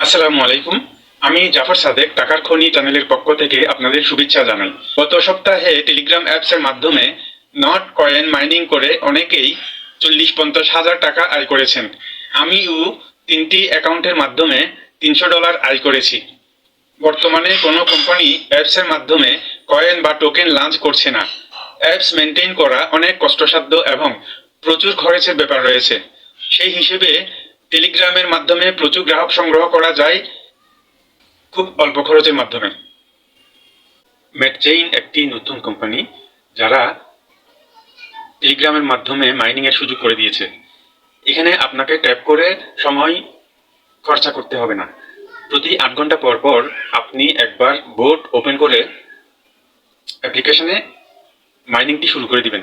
আসসালামু আলাইকুম। আমি জাফর সাদেক টাকার খনি চ্যানেলের পক্ষ থেকে আপনাদের শুভেচ্ছা জানাই। গত সপ্তাহে টেলিগ্রাম অ্যাপসের মাধ্যমে নট কয়েন মাইনিং করে অনেকেই 40-50 হাজার টাকা আয় করেছেন। আমিও 3টি অ্যাকাউন্টের মাধ্যমে $300 আয় করেছি। বর্তমানে কোনো কোম্পানি অ্যাপসের মাধ্যমে কয়েন বা টোকেন লঞ্চ করছে না। অ্যাপস মেনটেন করা অনেক কষ্টসাধ্য এবং প্রচুর খরচের ব্যাপার রয়েছে। সেই হিসেবে টেলিগ্রামের মাধ্যমে প্রচুর গ্রাহক সংগ্রহ করা যায় খুব অল্প খরচের মাধ্যমে। ম্যাটচেইন একটি নতুন কোম্পানি যারা টেলিগ্রামের মাধ্যমে মাইনিং এর সুযোগ করে দিয়েছে। এখানে আপনাকে ট্যাপ করে সময় খরচা করতে হবে না। প্রতি 8 ঘন্টা পর পর আপনি একবার বোট ওপেন করে অ্যাপ্লিকেশনে মাইনিংটি শুরু করে দিবেন।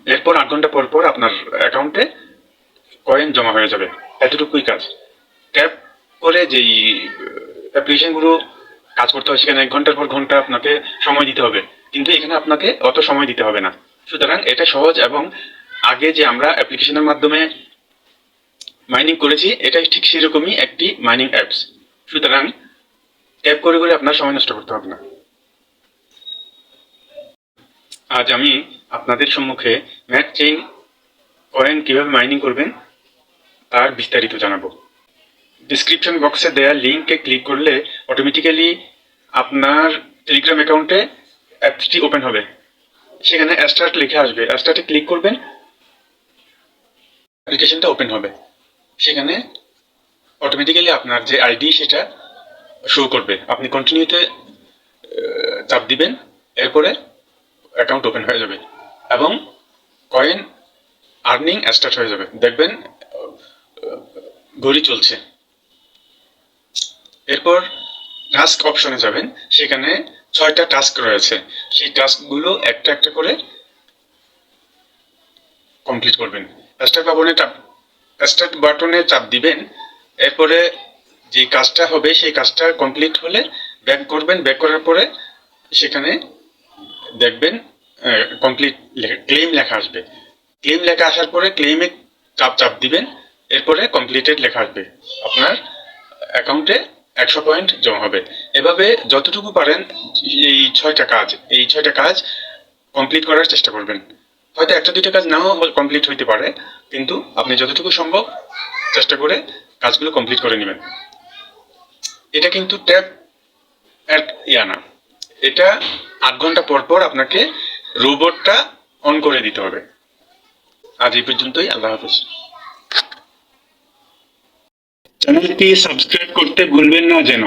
এরপর 8 ঘন্টা পর পর আপনার অ্যাকাউন্টে কয়েন জমা হয়ে যাবে। এতটুকুই কাজ। ট্যাপ করে যেই অ্যাপ্লিকেশনগুলো কাজ করতে হয় সেখানে 1 ঘন্টার পর ঘন্টা আপনাকে সময় দিতে হবে, কিন্তু এখানে আপনাকে অত সময় দিতে হবে না। সুতরাং এটা সহজ এবং আগে যে আমরা অ্যাপ্লিকেশনের মাধ্যমে মাইনিং করেছি এটাই ঠিক সেরকমই একটি মাইনিং অ্যাপস। সুতরাং ট্যাপ করে করে আপনার সময় নষ্ট করতে হবে না। আজ আমি আপনাদের সম্মুখে ম্যাটচেইন কয়েন কিভাবে মাইনিং করবেন তার বিস্তারিত জানাবো। ডিসক্রিপশন বক্সে দেওয়া লিঙ্কে ক্লিক করলে অটোমেটিক্যালি আপনার টেলিগ্রাম অ্যাকাউন্টে অ্যাপসটি ওপেন হবে। সেখানে স্টার্ট লিখে আসবে, স্টার্টে ক্লিক করবেন, অ্যাপ্লিকেশনটা ওপেন হবে। সেখানে অটোমেটিক্যালি আপনার যে আইডি সেটা শো করবে। আপনি কন্টিনিউতে চাপ দিবেন, এরপরে অ্যাকাউন্ট ওপেন হয়ে যাবে এবং কয়েন আর্নিং স্টার্ট হয়ে যাবে। দেখবেন ঘড়ি চলছে। এরপর টাস্ক অপশনে যাবেন, সেখানে 6টা টাস্ক রয়েছে। সেই টাস্কগুলো একটা একটা করে কমপ্লিট করবেন। স্টার্ট বাটনে চাপ দিবেন, এরপরে যে কাজটা হবে সেই কাজটা কমপ্লিট হলে ব্যাক করবেন। ব্যাক করার পরে সেখানে দেখবেন কমপ্লিট ক্লেম লেখা আসবে। ক্লেম লেখা আসার পরে ক্লেমে চাপ দিবেন, এরপরে কমপ্লিটেড লেখা আসবে। আপনার অ্যাকাউন্টে 100 পয়েন্ট জমা হবে। এভাবে যতটুকু পারেন এই 6টা কাজ কমপ্লিট করার চেষ্টা করবেন। হয়তো 1-2টা কাজ নাও কমপ্লিট হইতে পারে, কিন্তু আপনি যতটুকু সম্ভব চেষ্টা করে কাজগুলো কমপ্লিট করে নেবেন। এটা কিন্তু ট্যাপ না, এটা 8 ঘন্টা পর পর আপনাকে রোবটটা অন করে দিতে হবে। আজ এই পর্যন্তই। আল্লাহ হাফেজ। চ্যানেলটি সাবস্ক্রাইব করতে ভুলবেন না যেন।